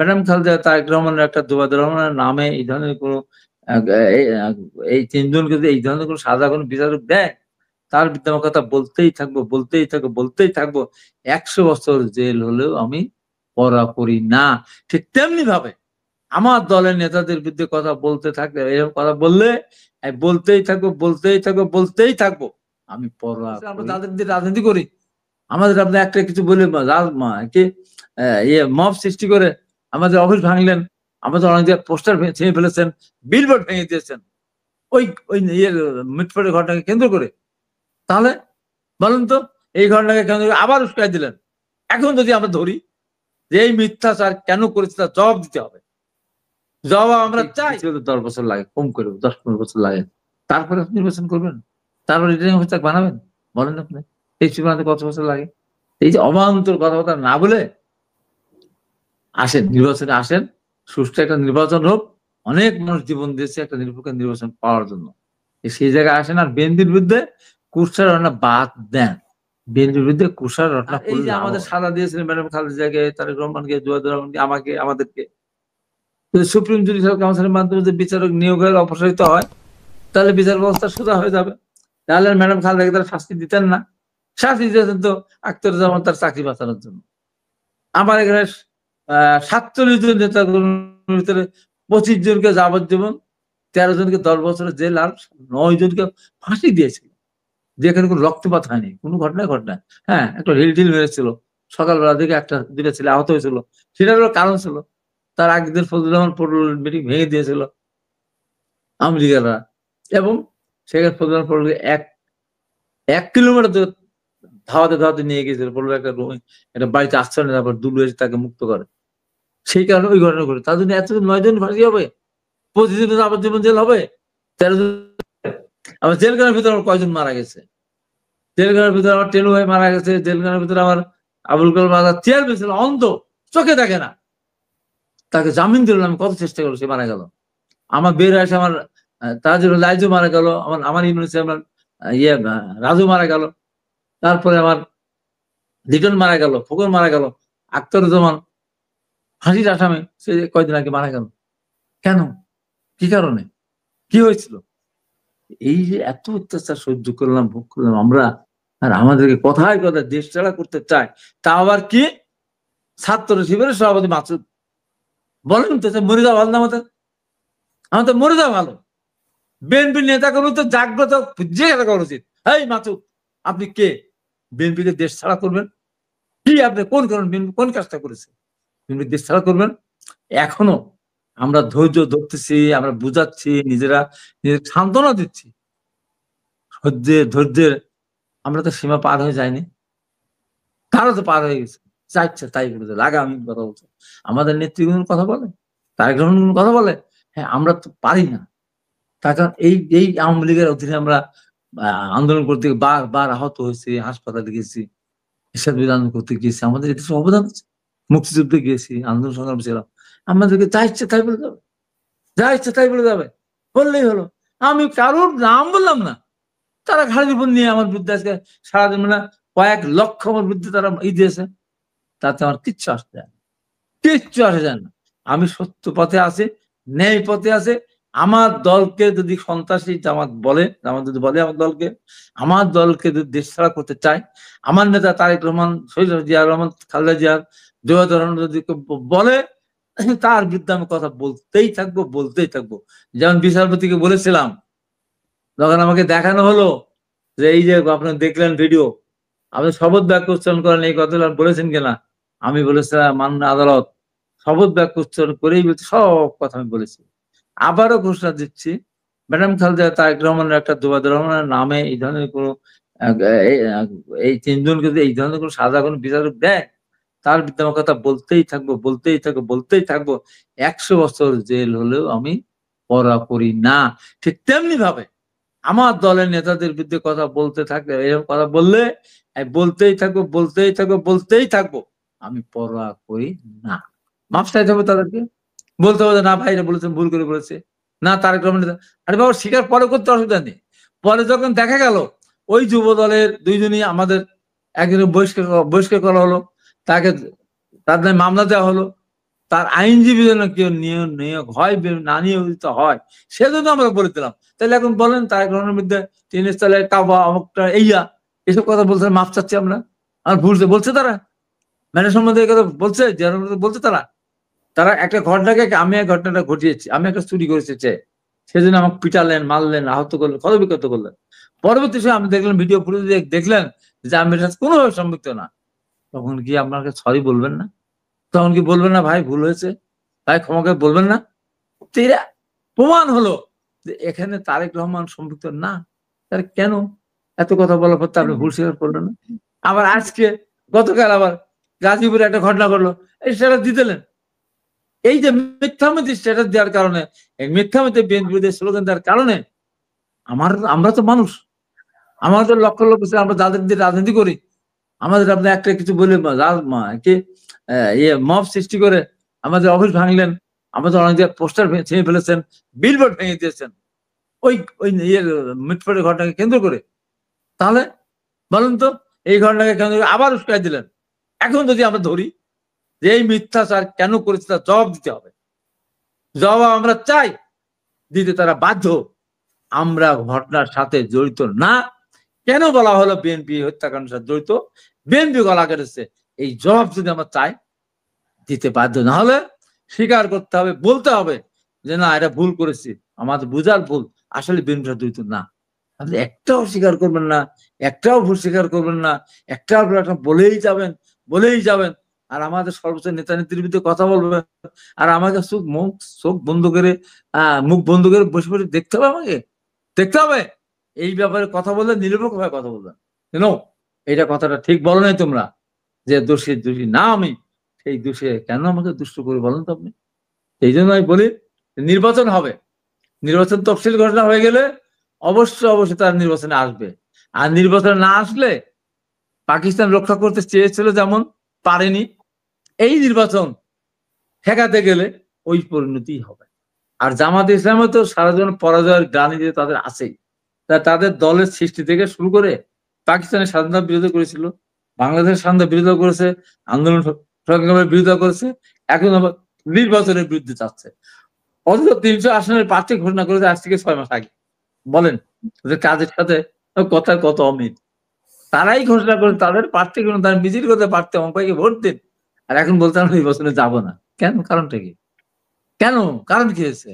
Madam Khaleda Tarique রহমানের একটা জুবাইদুর রহমানের নামে এই ধরনের কোনো এই তিনজনকে যদি এই ধরনের কোনো সাজা কোনো বিচারক দেয়, তার বিরুদ্ধে আমার কথা বলতেই থাকবো, বলতেই থাকবো, বলতেই থাকবো। 100 বছর জেল হলেও আমি পরোয়া করি না। ঠিক তেমনি ভাবে আমার দলের নেতাদের বিরুদ্ধে কথা বলতে থাকলে, এরকম কথা বললে আমি বলতেই থাকবো, বলতেই থাকবো, বলতেই থাকবো। আমি পরোয়া আমরা তাদের দিয়ে রাজনীতি করি। আমাদের আপনি একটা কিছু বলে কি মব সৃষ্টি করে আমাদের অফিস ভাঙলেন, আমাদের অনেক জায়গায় পোস্টার ছেড়ে ফেলেছেন, বিলবোর্ড ভেঙে দিয়েছেন ওই ওই মিটফোর্ডের ঘটনাকে কেন্দ্র করে। তাহলে বলুন তো, এই ঘটনাকে কেন্দ্র করে আবার উস্কাই দিলেন। এখন যদি আমরা ধরি যে এই মিথ্যাচার কেন করেছে তার জবাব দিতে হবে, জবাব আমরা চাই। 10 বছর লাগে, কম করে 10-15 বছর লাগে, তারপরে আপনি নির্বাচন করবেন, তারপরে রিটার্নিং অফিসার বানাবেন। বলেন আপনি এই বানাতে কত বছর লাগে? এই যে অবান্তর কথাবার্তা না বলে আসেন, নির্বাচনে আসেন, সুষ্ঠু একটা নির্বাচন হোক। অনেক মানুষ জীবন দিয়েছে একটা নিরপেক্ষ নির্বাচন পাওয়ার জন্য। সেই জায়গায় আসেন আর বিএনপির বিরুদ্ধে কুৎসা রটনা বাদ দেন। বিএনপির বিরুদ্ধে কুৎসা রটনা এই যে আমাদের সাজা দিয়েছিলেন ম্যাডাম খালেদাকে, তারেক রহমানকে, জুবাইদুর রহমানকে, আমাকে, আমাদেরকে, সুপ্রিম জুডিশিয়াল কাউন্সিলের মাধ্যমে যদি বিচারক নিয়োগের অপসারিত হয়, তাহলে বিচার ব্যবস্থা সোজা হয়ে যাবে। তাহলে ম্যাডাম খালেদাকে তারা শাস্তি দিতেন না। শাস্তি দিতেন তো আখতারুজ্জামান তার চাকরি বাঁচানোর জন্য। আমার এখানে 47 জন নেতা ভিতরে 25 জনকে যাবজ্জীবন, 13 জনকে 10 বছরের জেল, আর 9 জনকে ফাঁসি দিয়েছিল, যেখানে কোনো রক্তপাত হয়নি, কোনো ঘটনায় ঘটনা। হ্যাঁ, একটা ঢিল মেরেছিল সকালবেলা দিকে, একটা দুটো ছেলে আহত হয়েছিল, সেটারও কারণ ছিল তার আগের দিন ফজলুর রহমান পটল মিটিং ভেঙে দিয়েছিল আমেরিকারা, এবং সেখানে ফজলুর রহমান পটলকে 1 কিলোমিটার ধাওয়াতে ধাওয়াতে নিয়ে গিয়েছিল। পটল একটা বাড়িতে আশ্রয় নেয়, তারপর দুলু এসে তাকে মুক্ত করে। সেই কারণে ওই ঘটনা ঘটে। তার জন্য 9 জন ফাঁসি হবে, 25 জন যাবজ্জীবন জেল হবে, 13 জন। আমার জেলখানার ভিতরে আমার কয়জন মারা গেছে, জেলখানার ভিতরে আমার টেনু ভাই মারা গেছে, জেলখানার ভিতরে আমার আবুল কালাম আজাদ চেয়ারম্যান ছিল, অন্ধ, চোখে দেখে না, তাকে জামিন দিল, আমি কত চেষ্টা করলো, সে মারা গেল। আমার বের আসে আমার তাজুল লাইজু মারা গেল, আমার ইউনিভার্সিটি আমার রাজু মারা গেল, তারপরে আমার লিটন মারা গেল, ফকর মারা গেল, আখতারুজ্জামান ফাঁসির আসামে সে কয়দিন আগে মারা গেল। কেন? কি কারণে? কি হয়েছিল? এই যে এত অত্যাচার সহ্য করলাম, ভোগ করলাম আমরা, আর আমাদেরকে কথায় কথায় দেশ ছাড়া করতে চায়। তা আবার কি ছাত্র শিবিরের সভাপতি মাসুদ, বলেন তো, মরে যাওয়া ভালো না? আমাদের মরে যাওয়া ভালো। বিএনপির নেতা কর্মী তো জাগ্রত জিজ্ঞাসা করা উচিত, এই মাসুদ আপনি কে? বিএনপিকে দেশ ছাড়া করবেন? কি আপনি কোন কারণ, বিএনপি কোন কাজটা করেছে বিএনপি দেশ ছাড়া করবেন? এখনো আমরা ধৈর্য ধরতেছি, আমরা বুঝাচ্ছি, নিজেরা নিজের সান্ত্বনা দিচ্ছি, ধৈর্যের আমরা তো সীমা পার হয়ে যায়নি, তারা তো পার হয়ে গেছে, চাইছে তাই বলেছে, লাগামহীন কথা বলছে। আমাদের নেতৃত্ব কথা বলে, তারেক রহমান কথা বলে, হ্যাঁ আমরা তো পারি না। তার কারণ এই আওয়ামী লীগের অধীনে আমরা আন্দোলন করতে বার আহত হয়েছি, হাসপাতালে গেছি, এসব আন্দোলন করতে গিয়েছি, আমাদের এটা অবদান আছে। মুক্তিযুদ্ধে গিয়েছি, আন্দোলন সংগ্রাম ছিলাম। আমাদেরকে যা ইচ্ছে তাই বলে যাবে, যা ইচ্ছে তাই বলে যাবে, বললেই হলো। আমি কারোর নাম বললাম না, তারা ঘাড়ির উপর নিয়ে আমার বিরুদ্ধে আজকে সারাদিন মানে কয়েক লক্ষ আমার বিরুদ্ধে তারা দিয়েছে, তাতে আমার কিচ্ছু আসে যায় না, কিচ্ছু আসে যায় না। আমি সত্য পথে আছি, ন্যায় পথে আছে। আমার দলকে যদি সন্ত্রাসী জামাত বলে, জামাত যদি বলে আমার দলকে যদি দেশ ছাড়া করতে চায়, আমার নেতা তারেক রহমান, শহীদ জিয়া রহমান, খালেদা জিয়ার, জুবাইদুর রহমান যদি বলে, তার বিরুদ্ধে আমি কথা বলতেই থাকবো, বলতেই থাকবো। যেমন বিচারপতিকে বলেছিলাম, যখন আমাকে দেখানো হলো যে এই যে আপনার দেখলেন ভিডিও, আপনি শপথ বাক্য উচ্চারণ করেন, এই কথা বলেছেন কিনা? আমি বলেছিলাম মাননীয় আদালত, শপথ বাক্য উচ্চারণ করেই বলছি, সব কথা আমি বলেছি। আবারও ঘোষণা দিচ্ছি, ম্যাডাম খালেদা তারেক রহমানের একটা জুবাইদুর রহমানের নামে এই ধরনের কোনো এই তিনজনকে যদি এই ধরনের কোনো সাজা কোনো বিচারক দেয়, তার বিরুদ্ধে আমার কথা বলতেই থাকবো, বলতেই থাকবো, বলতেই থাকবো। 100 বছর জেল হলেও আমি পরোয়া করি না। ঠিক তেমনি ভাবে আমার দলের নেতাদের বিরুদ্ধে কথা বলতে থাকলে, এরকম কথা বললে বলতেই থাকবো, বলতেই থাকবো, বলতেই থাকবো। আমি পরোয়া করি না। মাফ চাইতে হবে তাদেরকে, বলতে হবে না ভাইরা বলেছেন, ভুল করে বলেছে, না তারেক রহমান। আরে বাবা, স্বীকার পরে করতে অসুবিধা নেই। পরে যখন দেখা গেল ওই যুব দলের দুইজনই আমাদের, একজনের বহিষ্কার করা হলো, তাকে তার নামে মামলা দেওয়া হলো, তার আইনজীবী যেন কেউ নিয়োগ হয়, না নিয়োজিত হয়, সেজন্য আমরা বলে দিলাম। তাহলে এখন বলেন তারেক রহমানের মধ্যে টিনের তলে কাবা অমুকটা এইয়া এসব কথা বলছে, মাফ চাচ্ছি আমরা। আর ভুলছে বলছে তারা, ম্যানের সম্বন্ধে কথা বলছে, বলছে তারা। তারা একটা ঘটনাকে, আমি এক ঘটনাটা ঘটিয়েছি, আমি একটা চুরি করেছি, সেজন্য আমাকে পিটালেন, মারলেন, আহত করলেন, কত বিকত করলেন। পরবর্তী সময় আমি দেখলাম ভিডিও ফুটেজ দেখলেন যে আমি এটার কোনোভাবে সম্পৃক্ত না, তখন কি আপনাকে সরি বলবেন না? তখন কি বলবেন না ভাই ভুল হয়েছে, ভাই ক্ষমাকে বলবেন না? এরা প্রমাণ হলো যে এখানে তারেক রহমান সম্পৃক্ত না। তার কেন এত কথা বলার পর আপনি ভুল স্বীকার করলেন না? আবার আজকে গতকাল আবার গাজীপুরে একটা ঘটনা ঘটলো, এই সেটা দিতেলেন। এই যে মিথ্যামিথি স্ট্যাটাস দেওয়ার কারণে, মিথ্যামিথি বিএনপিদের স্লোগান দেওয়ার কারণে আমরা তো মানুষ, আমাদের লক্ষ লক্ষ, আমরা যাদের দিয়ে রাজনীতি করি, আমাদের আপনি একটা কিছু বলে কি মব সৃষ্টি করে আমাদের অফিস ভাঙলেন, আমাদের অনেক জায়গায় পোস্টার ছেড়ে ফেলেছেন, বিলবোর্ড ভেঙে দিয়েছেন ওই ওই মিটফোর্ডের ঘটনাকে কেন্দ্র করে। তাহলে বলুন তো, এই ঘটনাকে কেন্দ্র করে আবার উস্কাই দিলেন। এখন যদি আমরা ধরি যে এই মিথ্যাচার কেন করেছে তার জবাব দিতে হবে, জবাব আমরা চাই, দিতে তারা বাধ্য। আমরা ঘটনার সাথে জড়িত না, কেন বলা হলো বিএনপি হত্যাকাণ্ডের সাথে জড়িত, বিএনপি গলা কেটেছে, এই জবাব যদি আমরা চাই দিতে বাধ্য। না হলে স্বীকার করতে হবে, বলতে হবে যে না এটা ভুল করেছি, আমাদের বুঝার ভুল, আসলে বিএনপি সাথে জড়িত না। আপনি একটাও স্বীকার করবেন না, একটাও ভুল স্বীকার করবেন না, একটাও একটা বলেই যাবেন, বলেই যাবেন। আর আমাদের সর্বোচ্চ নেতা নেত্রীর বিরুদ্ধে কথা বলবেন, আর আমাকে চোখ বন্ধ করে মুখ বন্ধ করে বসে বসে দেখতে হবে, আমাকে দেখতে হবে। এই ব্যাপারে কথা বললে নিরপেক্ষ ভাবে কথা বলবেন। কেন এইটা কথাটা ঠিক বলো নাই তোমরা, যে দোষী না আমি, সেই দোষে কেন আমাকে দুষ্ট করে বলেন তো আপনি? এই জন্য আমি বলি নির্বাচন হবে, নির্বাচন তফসিল ঘোষণা হয়ে গেলে অবশ্যই তার নির্বাচনে আসবে। আর নির্বাচনে না আসলে পাকিস্তান রক্ষা করতে চেয়েছিল যেমন, পারেনি, এই নির্বাচন ঠেকাতে গেলে ওই পরিণতি হবে। আর জামাত ইসলামে তো সারা জীবন পরাজয়ের গ্লানি যে তাদের আছেই। তাদের দলের সৃষ্টি থেকে শুরু করে পাকিস্তানের স্বাধীনতা বিরোধী করেছিল, বাংলাদেশের স্বাধীনতা বিরোধিতা করেছে, আন্দোলন সংগ্রামের বিরোধিতা করেছে, এখন আবার নির্বাচনের বিরুদ্ধে যাচ্ছে। অথচ 300 আসনের প্রার্থী ঘোষণা করেছে আজ থেকে 6 মাস আগে। বলেন ওদের কাজের সাথে কথার কত অমিল। তারাই ঘোষণা করে তাদের প্রার্থী, তারা মিছিল করতে পারতে অঙ্ককে ভোট দিন, আর এখন বলতে আমরা নির্বাচনে যাবো না। কেন? কারণটা কি? কেন? কারণ কি হয়েছে?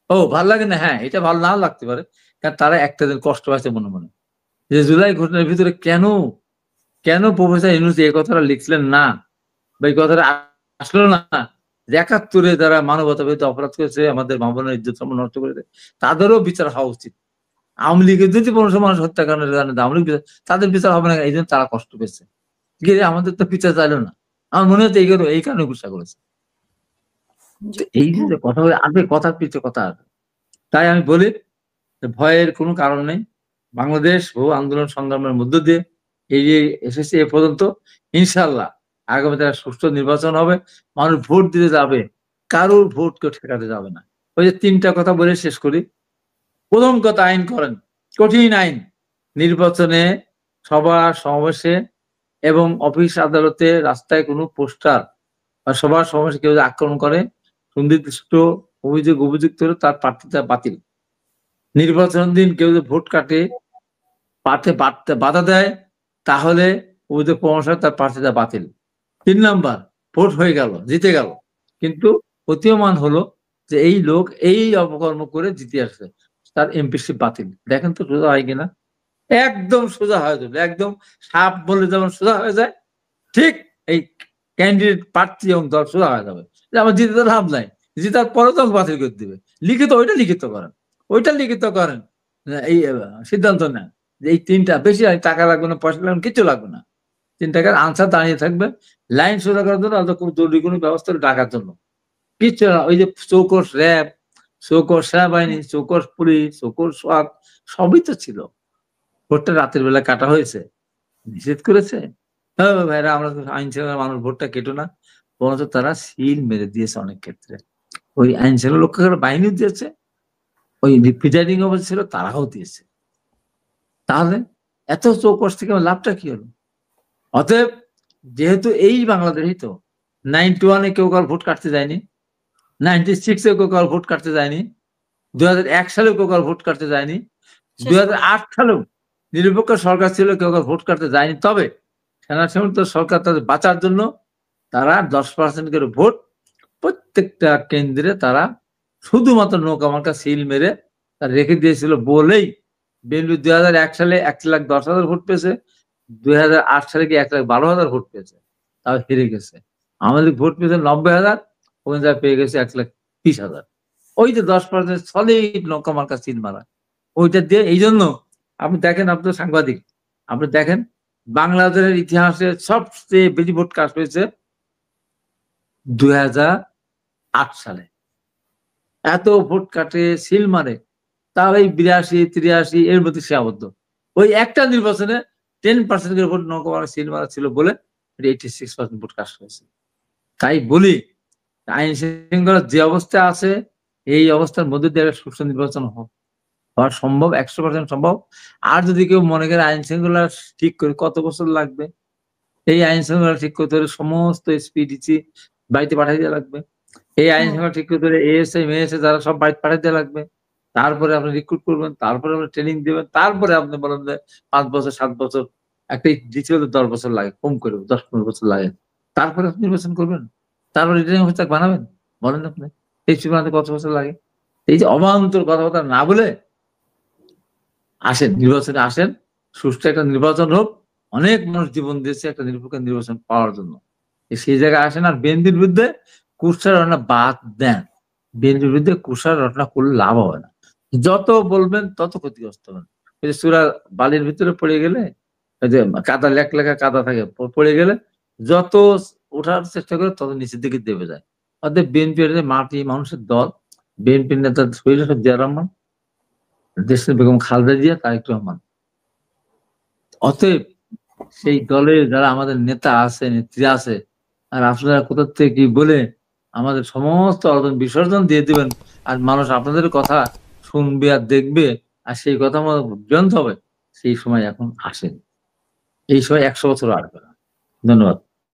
ও ভালো লাগে না, হ্যাঁ এটা ভালো নাও লাগতে পারে, কারণ তারা একটা দিন কষ্ট পাচ্ছে মনে মনে, যে জুলাই ঘটনার ভিতরে কেন কেন প্রফেসর ইউনূস এই কথাটা লিখছিলেন না, বা এই কথাটা আসলো না, যে ৭১ যারা মানবতা বিরুদ্ধে অপরাধ করেছে, আমাদের মা বোনের ইজ্জত সম্মান নষ্ট করেছে, তাদেরও বিচার হওয়া উচিত। আওয়ামী লীগের যদি ১৫০০ মানুষ হত্যাকাণ্ডের কারণে আওয়ামী লীগ তাদের বিচার হবে না, এই জন্য তারা কষ্ট পেয়েছে। আমাদের তো বিচার চাইলো না, আমার মনে হচ্ছে এই কারণে গুসা করেছে। এই যে কথা বলে আসবে, কথার পিছনে কথা আসবে। তাই আমি বলি ভয়ের কোনো কারণ নেই। বাংলাদেশ বহু আন্দোলন সংগ্রামের মধ্য দিয়ে এই যে এসেছে এ পর্যন্ত, ইনশাল্লাহ আগামীতে সুষ্ঠু নির্বাচন হবে, মানুষ ভোট দিতে যাবে, কারোর ভোট কেউ ঠেকাতে যাবে না। ওই যে 3টা কথা বলে শেষ করি। প্রথম কথা, আইন করেন, কঠিন আইন। নির্বাচনে, সভা সমাবেশে এবং অফিস আদালতে, রাস্তায় কোনো পোস্টার বা সভা সমাবেশে কেউ যদি আক্রমণ করে, সুনির্দিষ্ট অভিযুক্ত হলে তার প্রার্থিতা বাতিল। নির্বাচন দিন কেউ যদি ভোট কাটে, বাধা দেয়, তাহলে অভিযোগ প্রমাণ তার প্রার্থিতা বাতিল। 3 নাম্বার, ভোট হয়ে গেল, জিতে গেল, কিন্তু প্রতীয়মান হলো যে এই লোক এই অপকর্ম করে জিতে আসছে, তার এমপিশিপ বাতিল। দেখেন তো সোজা হয় কিনা? একদম সোজা হয়ে যাবে, একদম সাপ বলে যেমন সোজা হয়ে যায়, ঠিক এই ক্যান্ডিডেট প্রার্থী এবং দল সোজা হয়ে যাবে, যে আমার জিতে তো লাভ নাই, জিতার পরে তো বাতিল করে দিবে। ওইটা লিখিত করেন, এই সিদ্ধান্ত নেন যে এই 3টা, বেশি টাকা লাগবে না, পয়সা লাগবে, কিছু লাগবে না, 3 টাকার আনসার দাঁড়িয়ে থাকবে লাইন সোজা করার জন্য, খুব জরুরি কোনো ব্যবস্থা ডাকার জন্য কিচ্ছু না। ওই যে চৌকস র্যাব, চৌকস সেনাবাহিনী, চৌকস পুলিশ, চৌকস সোয়াত, সবই তো ছিল। ভোটটা রাতের বেলা কাটা হয়েছে, নিষেধ করেছে? হ্যাঁ ভাইরা, আমরা তো আইন শৃঙ্খলা মানুষ, ভোটটা কেটো না, বরঞ্চ তারা সিল মেরে দিয়েছে অনেক ক্ষেত্রে। ওই আইন শৃঙ্খলা রক্ষাকারী বাহিনীও দিয়েছে, ওই প্রিজাইডিং অফিসার ছিল তারাও দিয়েছে। তাহলে এত চৌকস থেকে লাভটা কি হলো? অতএব যেহেতু এই বাংলাদেশই তো 91-এ কেউ কারো ভোট কাটতে যায়নি, 96-এ কেউ কারো ভোট কাটতে যায়নি, 2001 সালেও কেউ কারো ভোট কাটতে যায়নি, শেষ করুন। 2008 সালেও নিরপেক্ষ সরকার ছিল, কেউ কারো ভোট কাটতে যায়নি। তবে সেনা সমর্থিত সরকার তাদের বাঁচার জন্য তারা 10% করে ভোট প্রত্যেকটা কেন্দ্রে তারা শুধুমাত্র নৌকা মার্কা সিল মেরে তারা রেখে দিয়েছিল বলেই বিএনপি 2001 সালে 1,10,000 ভোট পেয়েছে, 2008 সালে কি 1,12,000 ভোট পেয়েছে, তাও হেরে গেছে। আমাদের ভোট পেয়েছে 90,000, ওখানে যা পেয়ে গেছে 1,30,000। ওই যে 10% সলিড নৌকা মার্কা সিল মারা, ওইটা দিয়ে। এই জন্য আপনি দেখেন, আপনি তো সাংবাদিক, আপনি দেখেন বাংলাদেশের ইতিহাসে সবচেয়ে বেশি ভোট কাস্ট হয়েছে 2008 সালে। এত ভোট কাটে, সিল মারে, তাও এই 82-83 এর মধ্যে সে আবদ্ধ। ওই একটা নির্বাচনে 10% করে ভোট নৌকা মারা সিল মারা ছিল বলে 86% ভোট কাস্ট হয়েছে। তাই বলি, আইন শৃঙ্খলার যে অবস্থা আছে, এই অবস্থার মধ্যে দিয়ে একটা সুষ্ঠু নির্বাচন হওয়া সম্ভব, 100% সম্ভব। আর যদি কেউ মনে করে আইন শৃঙ্খলা ঠিক করে, কত বছর লাগবে? এই আইন শৃঙ্খলা ঠিক করতে হলে সমস্ত এসপিডিসি বাড়িতে পাঠিয়ে দেওয়া লাগবে। এই আইন শৃঙ্খলা ঠিক করতে হলে এএসআই মেএসআই যারা সব বাড়িতে পাঠিয়ে দেওয়া লাগবে। তারপরে আপনি রিক্রুট করবেন, তারপরে আপনি ট্রেনিং দিবেন, তারপরে আপনি বলেন যে 5 বছর 7 বছর, একটা দিতে হলে 10 বছর লাগে, কম করে 10-15 বছর লাগে। তারপরে আপনি নির্বাচন করবেন, তারপরে রিটার্নিং অফিসার বানাবেন। বলেন আপনি এই বানাতে কত বছর লাগে? এই যে অবান্তর কথাবার্তা না বলে আসেন, নির্বাচনে আসেন, সুষ্ঠু একটা নির্বাচন হোক। অনেক মানুষ জীবন দিয়েছে একটা নিরপেক্ষ নির্বাচন পাওয়ার জন্য। সেই জায়গায় আসেন। আর বিএনপির বিরুদ্ধে কুৎসার রটনা বাদ দেন। বিএনপির বিরুদ্ধে কুৎসার রটনা করলে লাভ হবে না। যত বলবেন তত ক্ষতিগ্রস্ত হবেন। ওই যে চূড়া বালির ভিতরে পড়ে গেলে, ওই যে কাদা লেখা কাদা থাকে, পড়ে গেলে যত ওঠার চেষ্টা করে তত নিচের দিকে দেবে যায়। অর্থাৎ বিএনপি মাটি মানুষের দল। বিএনপির নেতা শহীদ জিয়া রহমান, দেশের বেগম খালেদা জিয়া, তারেক রহমান। অতএব সেই দলে যারা আমাদের নেতা আছে, নেত্রী আছে, আর আপনারা কোথা থেকে কি বলে আমাদের সমস্ত অর্জন বিসর্জন দিয়ে দিবেন, আর মানুষ আপনাদের কথা শুনবে আর দেখবে, আর সেই কথা মতো বিভ্রান্ত হবে। সেই সময় এখন আসেন, এই সময় 100 বছর আসবে না। ধন্যবাদ।